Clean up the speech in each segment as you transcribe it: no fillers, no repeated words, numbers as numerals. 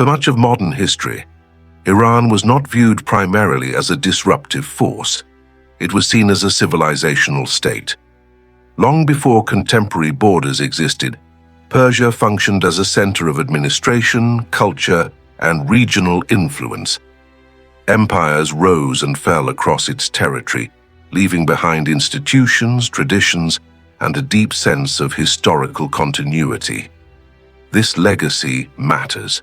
For much of modern history, Iran was not viewed primarily as a disruptive force. It was seen as a civilizational state. Long before contemporary borders existed, Persia functioned as a center of administration, culture, and regional influence. Empires rose and fell across its territory, leaving behind institutions, traditions, and a deep sense of historical continuity. This legacy matters,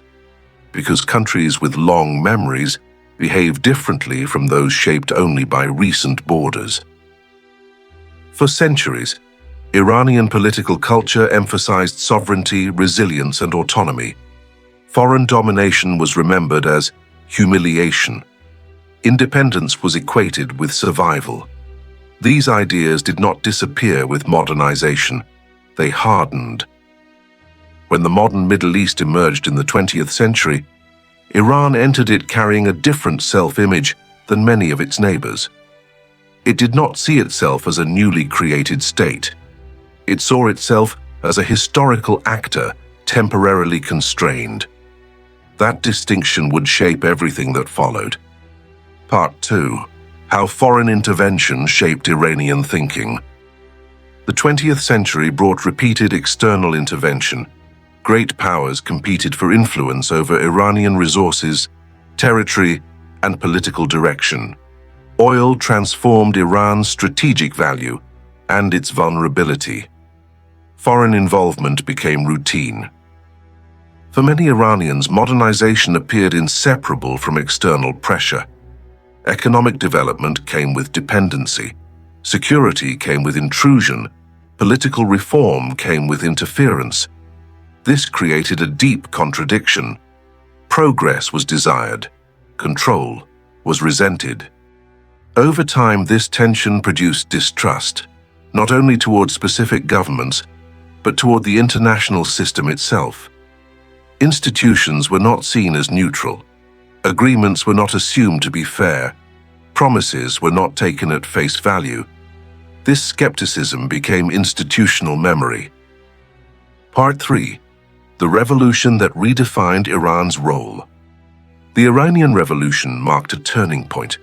because countries with long memories behave differently from those shaped only by recent borders. For centuries, Iranian political culture emphasized sovereignty, resilience, and autonomy. Foreign domination was remembered as humiliation. Independence was equated with survival. These ideas did not disappear with modernization. They hardened. When the modern Middle East emerged in the 20th century, Iran entered it carrying a different self-image than many of its neighbors. It did not see itself as a newly created state. It saw itself as a historical actor, temporarily constrained. That distinction would shape everything that followed. Part 2. How foreign intervention shaped Iranian thinking. The 20th century brought repeated external intervention. Great powers competed for influence over Iranian resources, territory, and political direction. Oil transformed Iran's strategic value and its vulnerability. Foreign involvement became routine. For many Iranians, modernization appeared inseparable from external pressure. Economic development came with dependency. Security came with intrusion. Political reform came with interference. This created a deep contradiction. Progress was desired. Control was resented. Over time, this tension produced distrust, not only toward specific governments, but toward the international system itself. Institutions were not seen as neutral. Agreements were not assumed to be fair. Promises were not taken at face value. This skepticism became institutional memory. Part 3. The revolution that redefined Iran's role. The Iranian Revolution marked a turning point.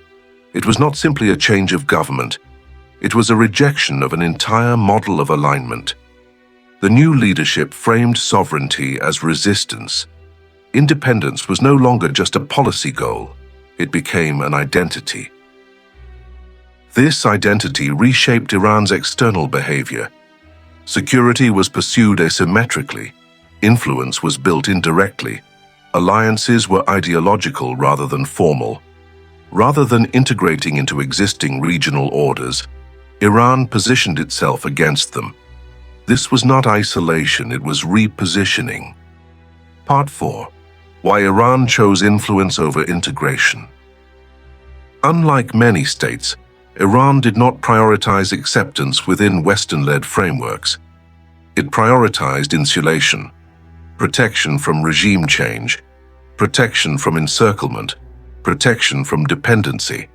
It was not simply a change of government. It was a rejection of an entire model of alignment. The new leadership framed sovereignty as resistance. Independence was no longer just a policy goal. It became an identity. This identity reshaped Iran's external behavior. Security was pursued asymmetrically. Influence was built indirectly. Alliances were ideological rather than formal. Rather than integrating into existing regional orders, Iran positioned itself against them. This was not isolation, it was repositioning. Part 4. Why Iran chose influence over integration. Unlike many states, Iran did not prioritize acceptance within Western-led frameworks. It prioritized insulation, protection from regime change, protection from encirclement, protection from dependency.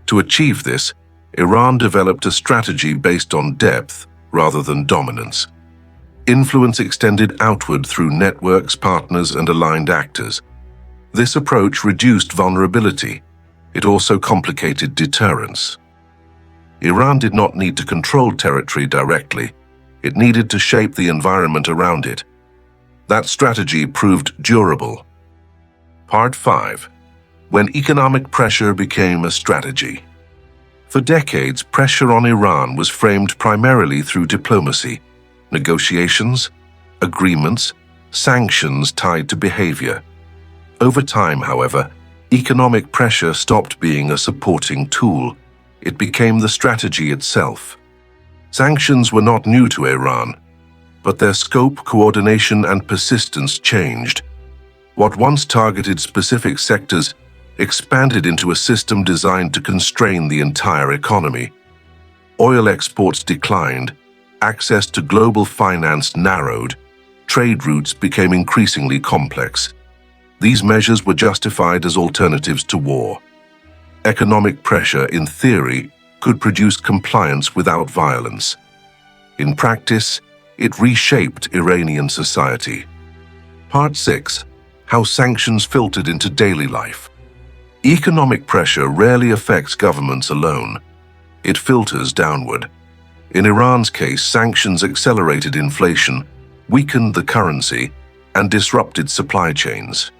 To achieve this, Iran developed a strategy based on depth rather than dominance. Influence extended outward through networks, partners, and aligned actors. This approach reduced vulnerability. It also complicated deterrence. Iran did not need to control territory directly. It needed to shape the environment around it. That strategy proved durable. Part 5. When economic pressure became a strategy. For decades, pressure on Iran was framed primarily through diplomacy, negotiations, agreements, sanctions tied to behavior. Over time, however, economic pressure stopped being a supporting tool. It became the strategy itself. Sanctions were not new to Iran, but their scope, coordination, and persistence changed. What once targeted specific sectors expanded into a system designed to constrain the entire economy. Oil exports declined, access to global finance narrowed, trade routes became increasingly complex. These measures were justified as alternatives to war. Economic pressure, in theory, could produce compliance without violence. In practice, it reshaped Iranian society. Part 6. how sanctions filtered into daily life. Economic pressure rarely affects governments alone. It filters downward. In Iran's case, sanctions accelerated inflation, weakened the currency, and disrupted supply chains.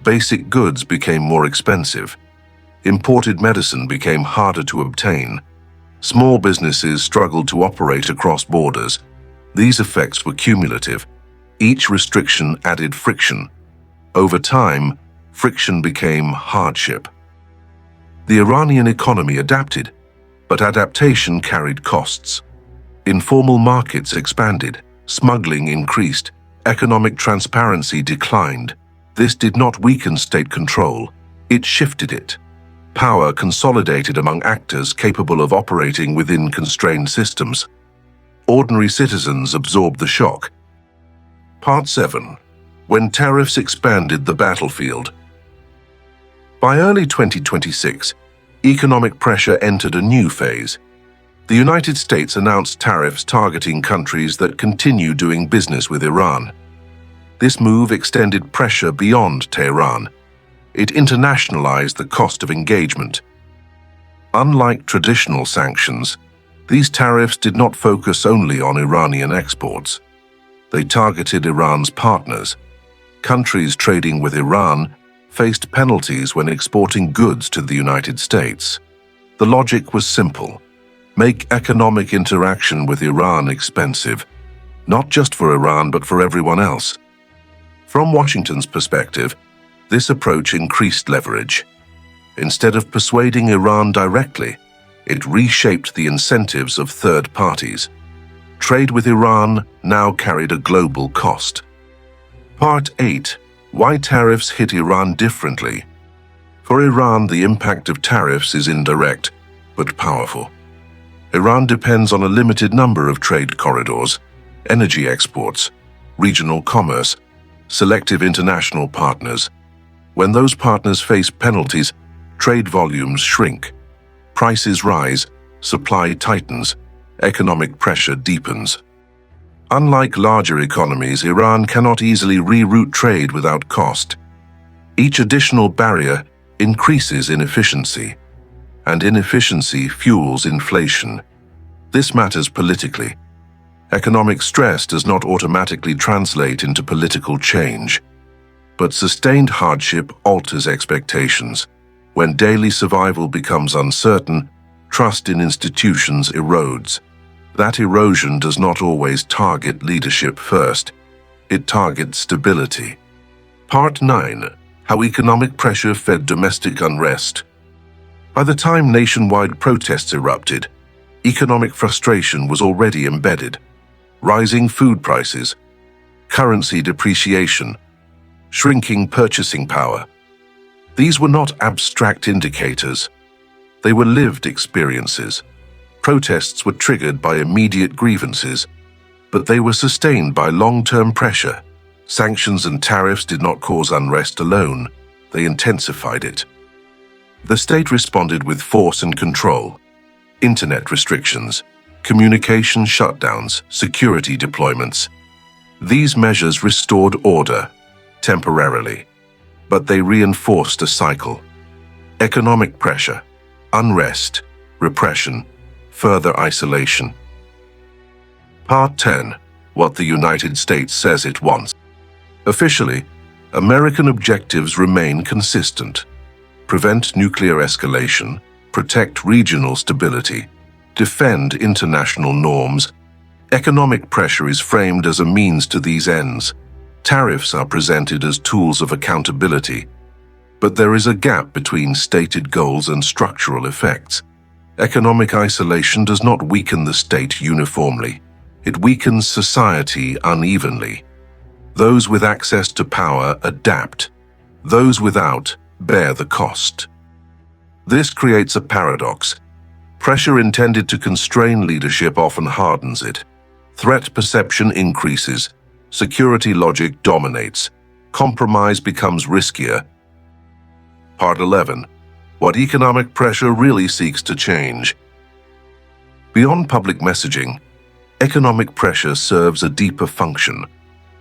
Basic goods became more expensive. Imported medicine became harder to obtain. Small businesses struggled to operate across borders. These effects were cumulative. Each restriction added friction. Over time, friction became hardship. The Iranian economy adapted, but adaptation carried costs. Informal markets expanded, smuggling increased, economic transparency declined. This did not weaken state control, it shifted it. Power consolidated among actors capable of operating within constrained systems. Ordinary citizens absorbed the shock. Part 7. When tariffs expanded the battlefield. By early 2026, economic pressure entered a new phase. The United States announced tariffs targeting countries that continue doing business with Iran. This move extended pressure beyond Tehran. It internationalized the cost of engagement. Unlike traditional sanctions, these tariffs did not focus only on Iranian exports. They targeted Iran's partners. Countries trading with Iran faced penalties when exporting goods to the United States. The logic was simple: make economic interaction with Iran expensive, not just for Iran but for everyone else. From Washington's perspective, this approach increased leverage. Instead of persuading Iran directly, it reshaped the incentives of third parties. Trade with Iran now carried a global cost. Part 8. Why tariffs hit Iran differently. For Iran, the impact of tariffs is indirect, but powerful. Iran depends on a limited number of trade corridors, energy exports, regional commerce, selective international partners. When those partners face penalties, trade volumes shrink, prices rise, supply tightens, economic pressure deepens. Unlike larger economies, Iran cannot easily reroute trade without cost. Each additional barrier increases inefficiency, and inefficiency fuels inflation. This matters politically. Economic stress does not automatically translate into political change, but sustained hardship alters expectations. When daily survival becomes uncertain, trust in institutions erodes. That erosion does not always target leadership first. It targets stability. Part 9. How economic pressure fed domestic unrest. By the time nationwide protests erupted, economic frustration was already embedded. Rising food prices, currency depreciation, shrinking purchasing power. These were not abstract indicators. They were lived experiences. Protests were triggered by immediate grievances, but they were sustained by long-term pressure. Sanctions and tariffs did not cause unrest alone, they intensified it. The state responded with force and control. Internet restrictions, communication shutdowns, security deployments. These measures restored order, temporarily, but they reinforced a cycle. Economic pressure, unrest, repression, further isolation. Part 10. What the United States says it wants. Officially, American objectives remain consistent: prevent nuclear escalation, protect regional stability, defend international norms. Economic pressure is framed as a means to these ends. Tariffs are presented as tools of accountability. But there is a gap between stated goals and structural effects. Economic isolation does not weaken the state uniformly. It weakens society unevenly. Those with access to power adapt. Those without bear the cost. This creates a paradox. Pressure intended to constrain leadership often hardens it. Threat perception increases. Security logic dominates. Compromise becomes riskier. Part 11. What economic pressure really seeks to change. Beyond public messaging, economic pressure serves a deeper function.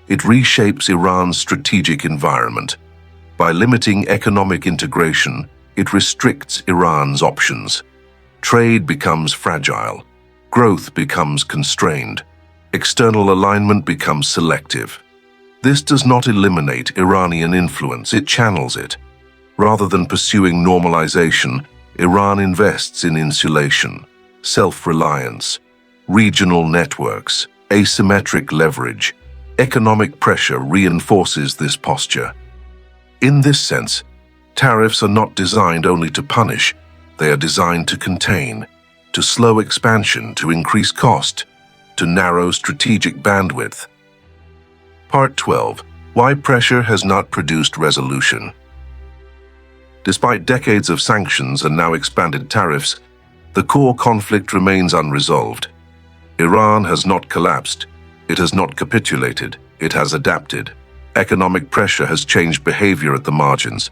It reshapes Iran's strategic environment. By limiting economic integration, it restricts Iran's options. Trade becomes fragile. Growth becomes constrained. External alignment becomes selective. This does not eliminate Iranian influence, it channels it. Rather than pursuing normalization, Iran invests in insulation, self-reliance, regional networks, asymmetric leverage. Economic pressure reinforces this posture. In this sense, tariffs are not designed only to punish, they are designed to contain, to slow expansion, to increase cost, to narrow strategic bandwidth. Part 12. Why pressure has not produced resolution. Despite decades of sanctions and now expanded tariffs, the core conflict remains unresolved. Iran has not collapsed, it has not capitulated, it has adapted. Economic pressure has changed behavior at the margins,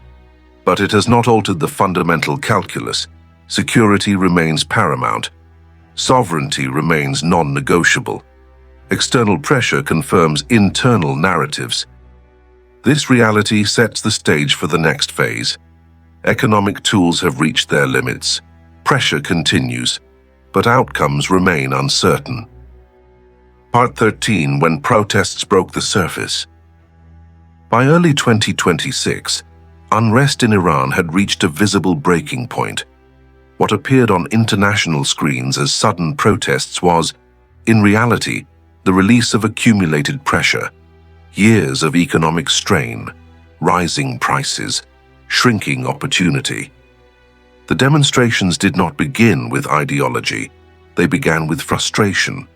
but it has not altered the fundamental calculus. Security remains paramount. Sovereignty remains non-negotiable. External pressure confirms internal narratives. This reality sets the stage for the next phase. Economic tools have reached their limits. Pressure continues, but outcomes remain uncertain. Part 13. When protests broke the surface. By early 2026, unrest in Iran had reached a visible breaking point. What appeared on international screens as sudden protests was, in reality, the release of accumulated pressure, years of economic strain, rising prices, shrinking opportunity. The demonstrations did not begin with ideology, they began with frustration.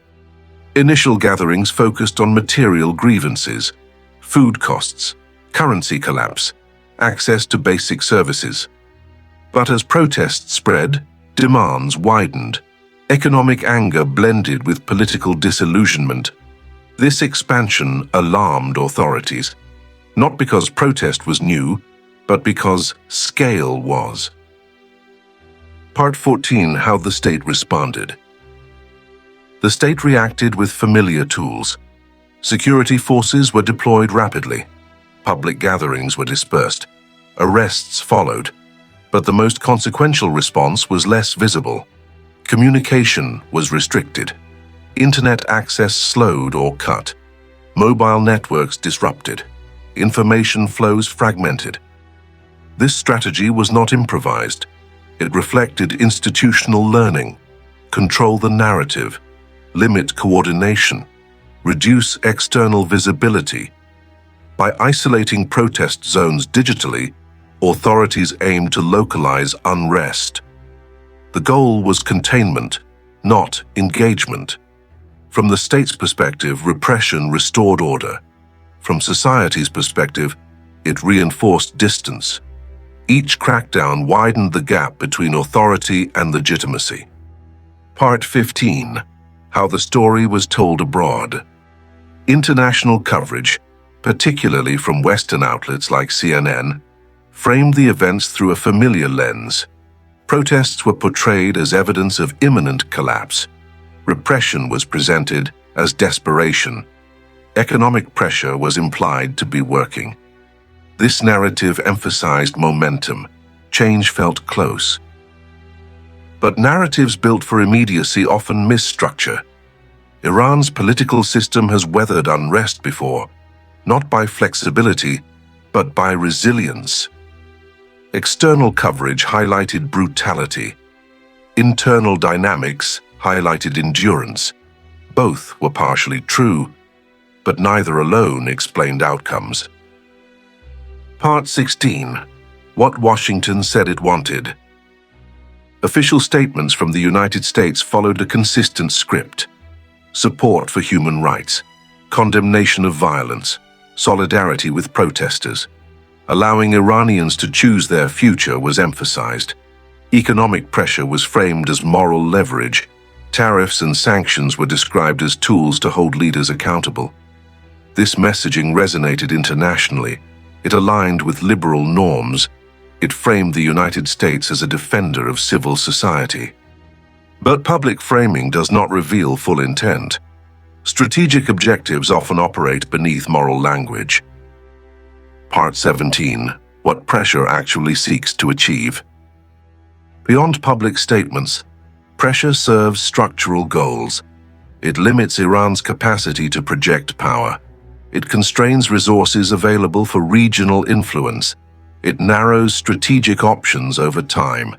Initial gatherings focused on material grievances, food costs, currency collapse, access to basic services. But as protests spread, demands widened. Economic anger blended with political disillusionment. This expansion alarmed authorities, not because protest was new, but because scale was. Part 14. How the state responded. The state reacted with familiar tools. Security forces were deployed rapidly. Public gatherings were dispersed. Arrests followed. But the most consequential response was less visible. Communication was restricted. Internet access slowed or cut. Mobile networks disrupted. Information flows fragmented. This strategy was not improvised. It reflected institutional learning. Control the narrative. Limit coordination. Reduce external visibility. By isolating protest zones digitally, authorities aimed to localize unrest. The goal was containment, not engagement. From the state's perspective, repression restored order. From society's perspective, it reinforced distance. Each crackdown widened the gap between authority and legitimacy. Part 15. How the story was told abroad. International coverage, particularly from Western outlets like CNN, framed the events through a familiar lens. Protests were portrayed as evidence of imminent collapse. Repression was presented as desperation. Economic pressure was implied to be working. This narrative emphasized momentum. Change felt close. But narratives built for immediacy often miss structure. Iran's political system has weathered unrest before, not by flexibility, but by resilience. External coverage highlighted brutality. Internal dynamics highlighted endurance. Both were partially true, but neither alone explained outcomes. Part 16. What Washington said it wanted. Official statements from the United States followed a consistent script. Support for human rights, condemnation of violence, solidarity with protesters. Allowing Iranians to choose their future was emphasized. Economic pressure was framed as moral leverage. Tariffs and sanctions were described as tools to hold leaders accountable. This messaging resonated internationally. It aligned with liberal norms. It framed the United States as a defender of civil society. But public framing does not reveal full intent. Strategic objectives often operate beneath moral language. Part 17. what pressure actually seeks to achieve. Beyond public statements, pressure serves structural goals. It limits Iran's capacity to project power. It constrains resources available for regional influence. It narrows strategic options over time.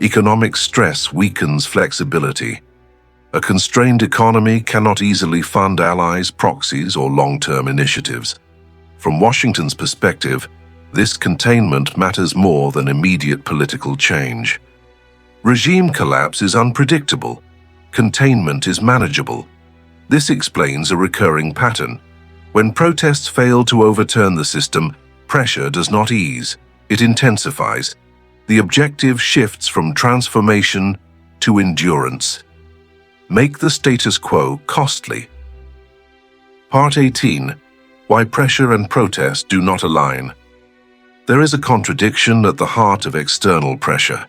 Economic stress weakens flexibility. A constrained economy cannot easily fund allies, proxies, or long-term initiatives. From Washington's perspective, this containment matters more than immediate political change. Regime collapse is unpredictable. Containment is manageable. This explains a recurring pattern. When protests fail to overturn the system, pressure does not ease, it intensifies. The objective shifts from transformation to endurance. Make the status quo costly. Part 18. Why pressure and protest do not align. There is a contradiction at the heart of external pressure.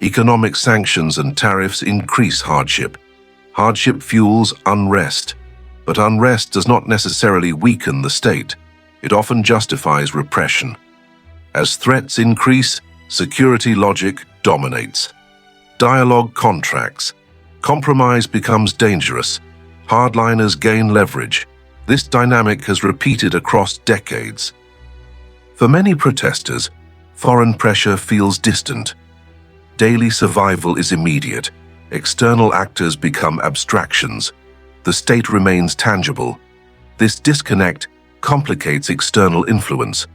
Economic sanctions and tariffs increase hardship. Hardship fuels unrest. But unrest does not necessarily weaken the state. It often justifies repression. As threats increase, security logic dominates. Dialogue contracts. Compromise becomes dangerous. Hardliners gain leverage. This dynamic has repeated across decades. For many protesters, foreign pressure feels distant. Daily survival is immediate. External actors become abstractions. The state remains tangible. This disconnect complicates external influence.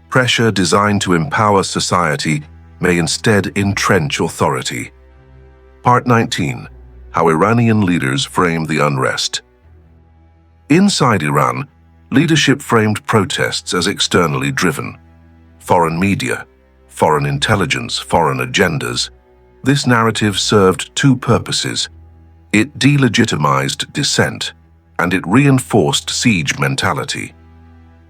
Pressure designed to empower society may instead entrench authority. Part 19. How Iranian leaders framed the unrest. Inside Iran, leadership framed protests as externally driven. Foreign media, foreign intelligence, foreign agendas. This narrative served two purposes. It delegitimized dissent, and it reinforced siege mentality.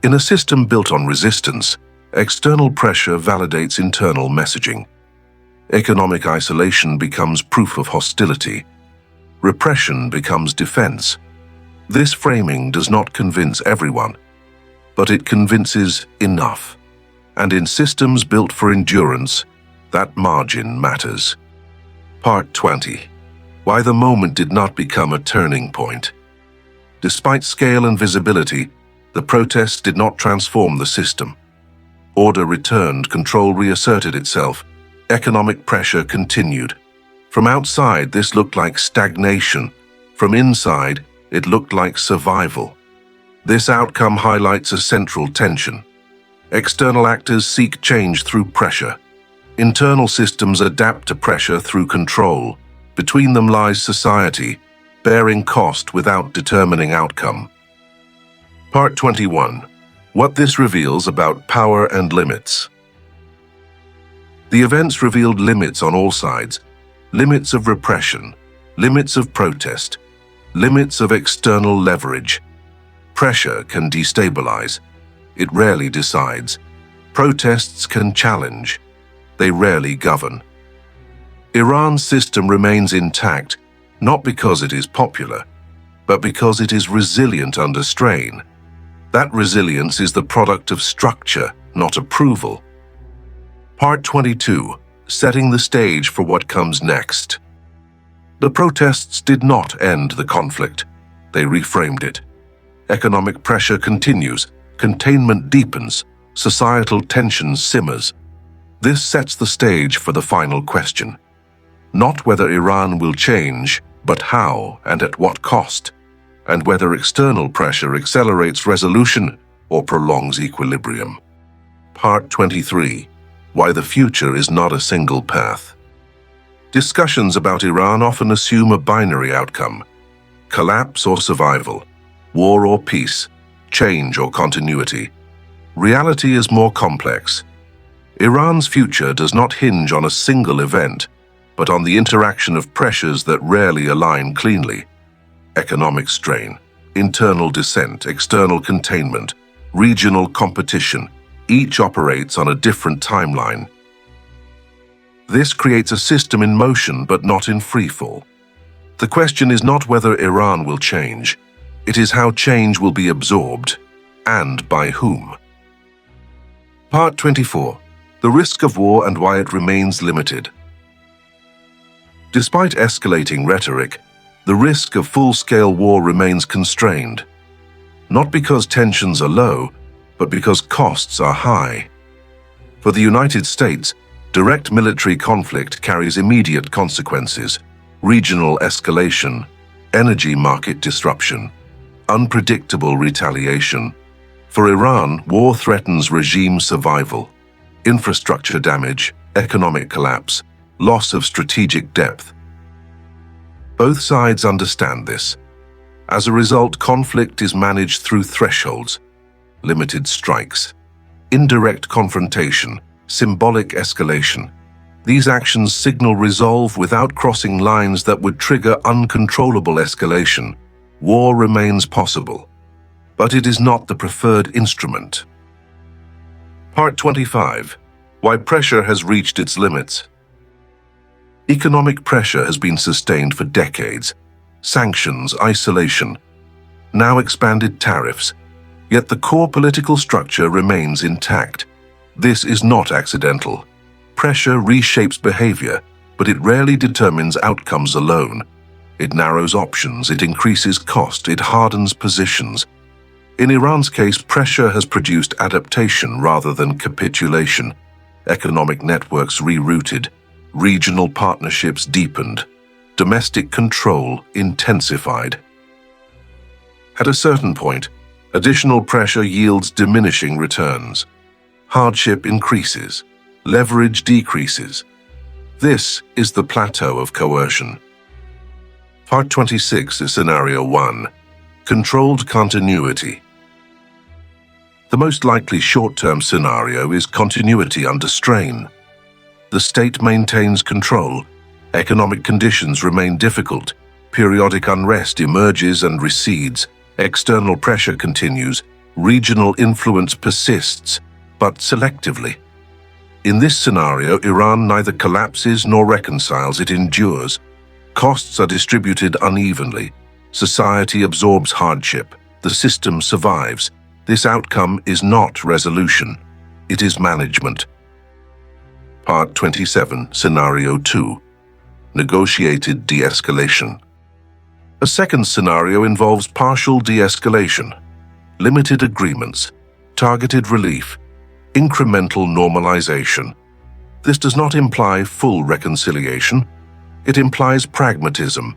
In a system built on resistance, external pressure validates internal messaging. Economic isolation becomes proof of hostility. Repression becomes defense. This framing does not convince everyone, but it convinces enough. And in systems built for endurance, that margin matters. Part 20. Why the moment did not become a turning point. Despite scale and visibility, the protests did not transform the system. Order returned, control reasserted itself. Economic pressure continued. From outside, this looked like stagnation. From inside, it looked like survival. This outcome highlights a central tension. External actors seek change through pressure. Internal systems adapt to pressure through control. Between them lies society, bearing cost without determining outcome. Part 21. What this reveals about power and limits. The events revealed limits on all sides. Limits of repression, limits of protest, limits of external leverage. Pressure can destabilize. It rarely decides. Protests can challenge. They rarely govern. Iran's system remains intact, not because it is popular, but because it is resilient under strain. That resilience is the product of structure, not approval. Part 22. Setting the stage for what comes next. The protests did not end the conflict. They reframed it. Economic pressure continues, containment deepens, societal tension simmers. This sets the stage for the final question. Not whether Iran will change, but how and at what cost, and whether external pressure accelerates resolution or prolongs equilibrium. Part 23. Why the future is not a single path. Discussions about Iran often assume a binary outcome: collapse or survival, war or peace, change or continuity. Reality is more complex. Iran's future does not hinge on a single event, but on the interaction of pressures that rarely align cleanly. Economic strain, internal dissent, external containment, regional competition, each operates on a different timeline. This creates a system in motion but not in freefall. The question is not whether Iran will change, it is how change will be absorbed, and by whom. Part 24. The risk of war and why it remains limited. Despite escalating rhetoric, the risk of full-scale war remains constrained. Not because tensions are low, but because costs are high. For the United States, direct military conflict carries immediate consequences: regional escalation, energy market disruption, unpredictable retaliation. For Iran, war threatens regime survival, infrastructure damage, economic collapse, loss of strategic depth. Both sides understand this. As a result, conflict is managed through thresholds: limited strikes, indirect confrontation, symbolic escalation. These actions signal resolve without crossing lines that would trigger uncontrollable escalation. War remains possible, but it is not the preferred instrument. Part 25. Why pressure has reached its limits. Economic pressure has been sustained for decades. Sanctions, isolation, now expanded tariffs. Yet the core political structure remains intact. This is not accidental. Pressure reshapes behavior, but it rarely determines outcomes alone. It narrows options, it increases cost, it hardens positions. In Iran's case, pressure has produced adaptation rather than capitulation. Economic networks rerouted, regional partnerships deepened, domestic control intensified. At a certain point, additional pressure yields diminishing returns. Hardship increases, leverage decreases. This is the plateau of coercion. Part 26 is Scenario 1. Controlled continuity. The most likely short-term scenario is continuity under strain. The state maintains control, economic conditions remain difficult, periodic unrest emerges and recedes, external pressure continues, regional influence persists, but selectively. In this scenario, Iran neither collapses nor reconciles, it endures. Costs are distributed unevenly. Society absorbs hardship. The system survives. This outcome is not resolution. It is management. Part 27, Scenario 2. Negotiated de-escalation. A second scenario involves partial de-escalation, limited agreements, targeted relief, incremental normalization. This does not imply full reconciliation. It implies pragmatism.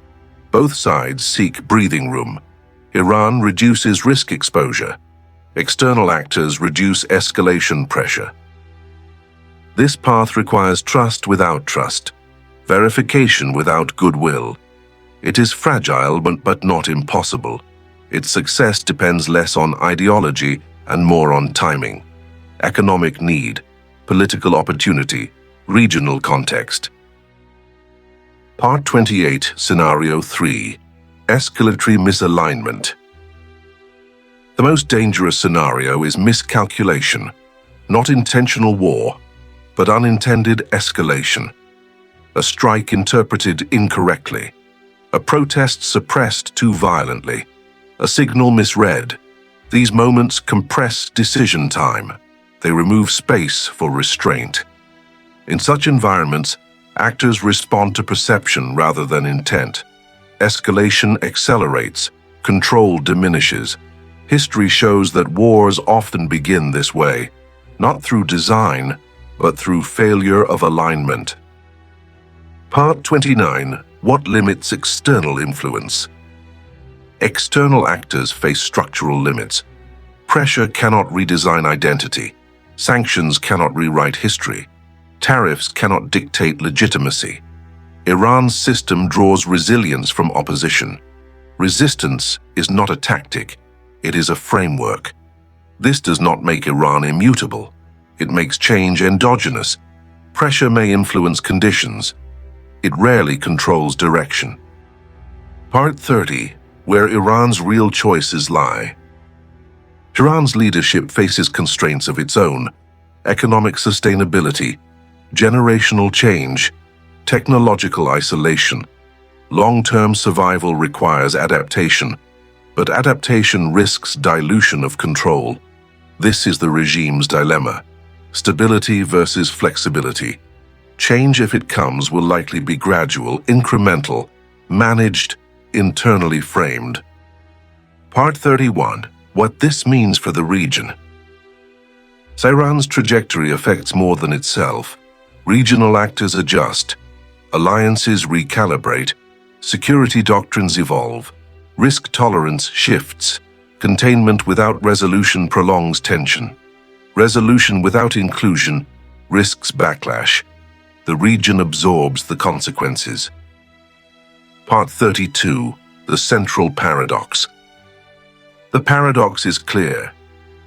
Both sides seek breathing room. Iran reduces risk exposure. External actors reduce escalation pressure. This path requires trust without trust, verification without goodwill. It is fragile but not impossible. Its success depends less on ideology and more on timing, economic need, political opportunity, regional context. Part 28, Scenario 3. Escalatory misalignment. The most dangerous scenario is miscalculation, not intentional war, but unintended escalation. A strike interpreted incorrectly, a protest suppressed too violently, a signal misread. These moments compress decision time. They remove space for restraint. In such environments, actors respond to perception rather than intent. Escalation accelerates, control diminishes. History shows that wars often begin this way, not through design, but through failure of alignment. Part 29. What limits external influence? External actors face structural limits. Pressure cannot redesign identity. Sanctions cannot rewrite history. Tariffs cannot dictate legitimacy. Iran's system draws resilience from opposition. Resistance is not a tactic, it is a framework. This does not make Iran immutable. It makes change endogenous. Pressure may influence conditions. It rarely controls direction. Part 30. Where Iran's real choices lie. Iran's leadership faces constraints of its own: economic sustainability, generational change, technological isolation. Long-term survival requires adaptation, but adaptation risks dilution of control. This is the regime's dilemma: Stability versus flexibility. Change, if it comes, will likely be gradual, incremental, managed, internally framed. Part 31. What this means for the region. Iran's trajectory affects more than itself. Regional actors adjust. Alliances recalibrate. Security doctrines evolve. Risk tolerance shifts. Containment without resolution prolongs tension. Resolution without inclusion risks backlash. The region absorbs the consequences. Part 32. The central paradox. The paradox is clear.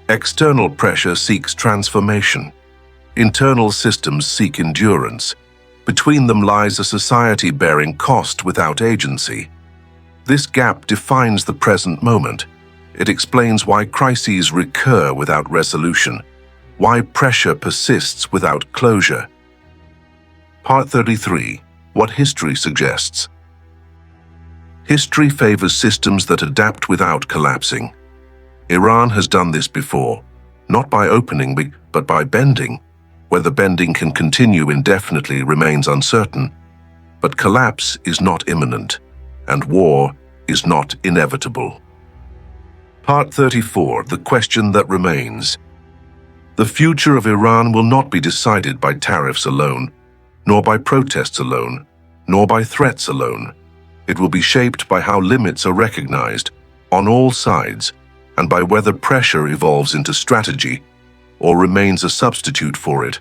External pressure seeks transformation. Internal systems seek endurance. Between them lies a society bearing cost without agency. This gap defines the present moment. It explains why crises recur without resolution, why pressure persists without closure. Part 33. What history suggests. History favors systems that adapt without collapsing. Iran has done this before, not by opening, but by bending. Whether bending can continue indefinitely remains uncertain, but collapse is not imminent, and war is not inevitable. Part 34. The question that remains. The future of Iran will not be decided by tariffs alone, nor by protests alone, nor by threats alone. It will be shaped by how limits are recognized on all sides, and by whether pressure evolves into strategy or remains a substitute for it.